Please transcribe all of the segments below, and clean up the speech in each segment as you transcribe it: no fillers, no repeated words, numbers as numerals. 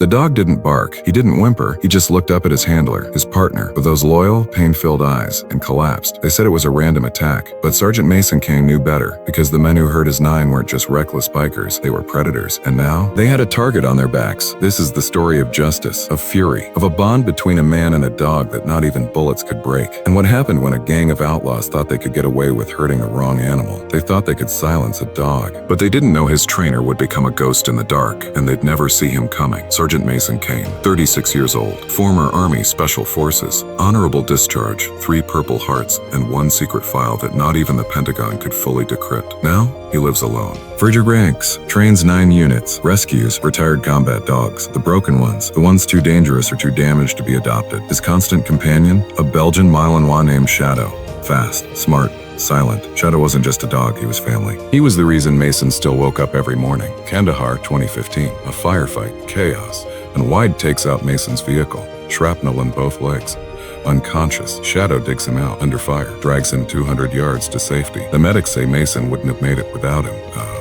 The dog didn't bark, he didn't whimper, he just looked up at his handler, his partner, with those loyal, pain-filled eyes, and collapsed. They said it was a random attack, but Sergeant Mason Kane knew better, because the men who hurt his nine weren't just reckless bikers, they were predators, and now, they had a target on their backs. This is the story of justice, of fury, of a bond between a man and a dog that not even bullets could break. And what happened when a gang of outlaws thought they could get away with hurting a wrong animal? They thought they could silence a dog, but they didn't know his trainer would become a ghost in the dark, and they'd never see him coming. Sergeant Mason Kane, 36 years old, former Army Special Forces, honorable discharge, 3 Purple Hearts, and 1 secret file that not even the Pentagon could fully decrypt. Now, he lives alone. Further ranks, trains 9 units, rescues retired combat dogs, the broken ones, the ones too dangerous or too damaged to be adopted. His constant companion, a Belgian Malinois named Shadow. Fast, smart, silent. Shadow wasn't just a dog, he was family. He was the reason Mason still woke up every morning. Kandahar, 2015. A firefight, chaos, and Wide takes out Mason's vehicle. Shrapnel in both legs. Unconscious, Shadow digs him out, under fire, drags him 200 yards to safety. The medics say Mason wouldn't have made it without him.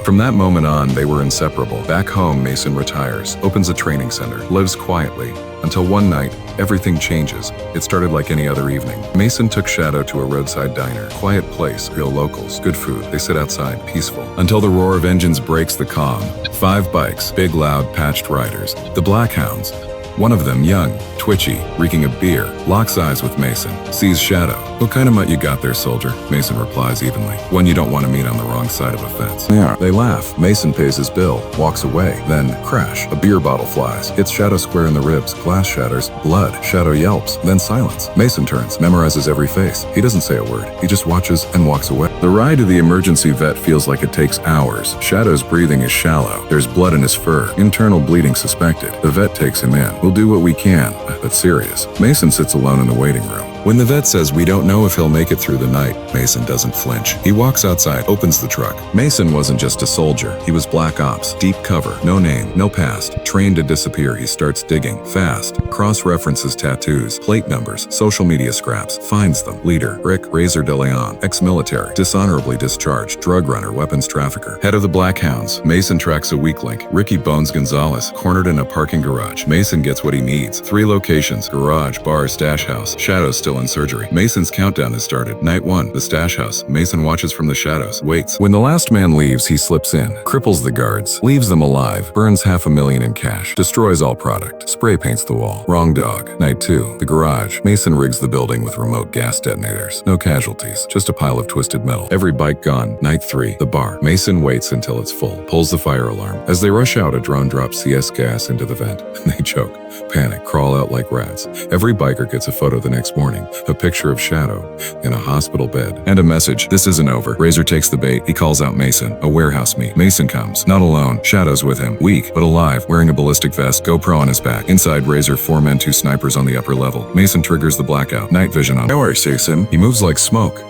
From that moment on, they were inseparable. Back home, Mason retires, opens a training center, lives quietly, until one night, everything changes. It started like any other evening. Mason took Shadow to a roadside diner. Quiet place, real locals, good food. They sit outside, peaceful. Until the roar of engines breaks the calm. 5 bikes, big, loud, patched riders. The Black Hounds. One of them, young, twitchy, reeking of beer, locks eyes with Mason, sees Shadow. "What kind of mutt you got there, soldier?" Mason replies evenly. "One you don't want to meet on the wrong side of a fence." They laugh. Mason pays his bill, walks away. Then, crash. A beer bottle flies, hits Shadow square in the ribs, glass shatters, blood. Shadow yelps, then silence. Mason turns, memorizes every face. He doesn't say a word. He just watches and walks away. The ride to the emergency vet feels like it takes hours. Shadow's breathing is shallow. There's blood in his fur. Internal bleeding suspected. The vet takes him in. "We'll do what we can," but serious. Mason sits alone in the waiting room. When the vet says we don't know if he'll make it through the night, Mason doesn't flinch. He walks outside, opens the truck. Mason wasn't just a soldier. He was black ops, deep cover, no name, no past. Trained to disappear, he starts digging. Fast. Cross-references tattoos, plate numbers, social media scraps. Finds them. Leader, Rick Razor de Leon, ex-military, dishonorably discharged, drug runner, weapons trafficker. Head of the Black Hounds. Mason tracks a weak link. Ricky Bones Gonzalez, cornered in a parking garage. Mason gets what he needs. 3 locations, garage, bar, stash house. Shadows still in surgery. Mason's countdown has started. Night 1, the stash house. Mason watches from the shadows, waits. When the last man leaves, he slips in, cripples the guards, leaves them alive, burns $500,000 in cash, destroys all product, spray paints the wall. Wrong dog. Night 2, the garage. Mason rigs the building with remote gas detonators. No casualties, just a pile of twisted metal. Every bike gone. Night 3, the bar. Mason waits until it's full, pulls the fire alarm. As they rush out, a drone drops CS gas into the vent, and they choke. Panic, crawl out like rats. Every biker gets a photo the next morning, a picture of Shadow in a hospital bed, and a message: "This isn't over." Razor takes the bait. He calls out Mason. A warehouse meet. Mason comes, not alone. Shadow's with him, weak but alive, wearing a ballistic vest, GoPro on his back. Inside Razor, 4 men, 2 snipers on the upper level. Mason triggers the blackout. Night vision on. Now I see him. He moves like smoke.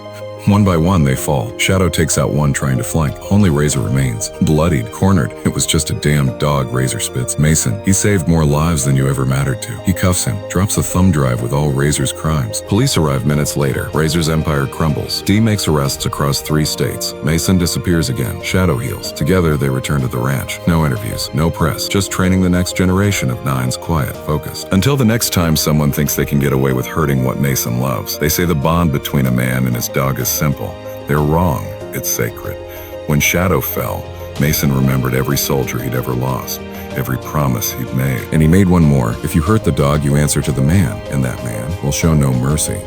One by one, they fall. Shadow takes out one trying to flank. Only Razor remains. Bloodied, cornered. It was just a damn dog, Razor spits. Mason, he saved more lives than you ever mattered to. He cuffs him, drops a thumb drive with all Razor's crimes. Police arrive minutes later. Razor's empire crumbles. D makes arrests across 3 states. Mason disappears again. Shadow heals. Together, they return to the ranch. No interviews, no press. Just training the next generation of Nines, quiet, focused. Until the next time someone thinks they can get away with hurting what Mason loves. They say the bond between a man and his dog is simple. They're wrong. It's sacred. When Shadow fell, Mason remembered every soldier he'd ever lost, every promise he'd made. And he made one more. If you hurt the dog, you answer to the man, and that man will show no mercy.